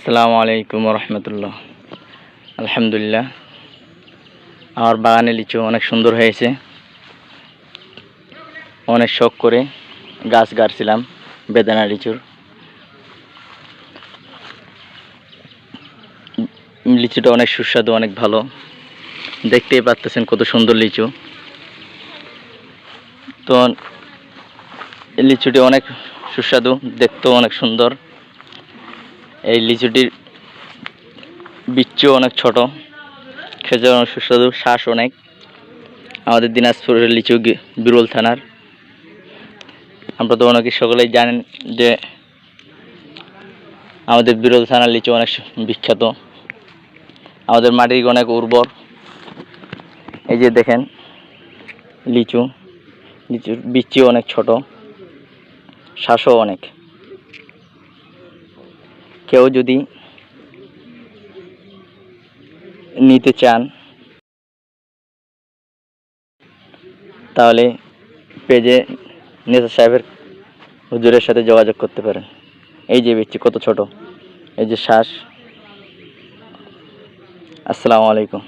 আসসালামু আলাইকুম রহমতুল্লাহ। আলহামদুলিল্লাহ, আমার বাগানে লিচু অনেক সুন্দর হয়েছে। অনেক শখ করে গাছ গাড়ছিলাম বেদানা লিচুর। লিচুটা অনেক সুস্বাদু, অনেক ভালো। দেখতেই পাচ্ছেন কত সুন্দর লিচু। তো এই লিচুটি অনেক সুস্বাদু, দেখতেও অনেক সুন্দর। এই লিচুটির বিচিও অনেক ছোট, খেতে অনেক সুস্বাদু, শ্বাস অনেক। আমাদের দিনাজপুরের লিচু বিরল থানার। আমরা তো অনেকে সকলেই জানেন যে আমাদের বিরল থানার লিচু অনেক বিখ্যাত। আমাদের মাটি অনেক উর্বর। এই যে দেখেন লিচুর বিচিও অনেক ছোট, শ্বাসও অনেক। কেউ যদি নিতে চান তাহলে পেজে নেতা সাহেবের হুজুরের সাথে যোগাযোগ করতে পারেন। এই যে বিচি কত ছোট, এই যে শ্বাস। আসসালামু আলাইকুম।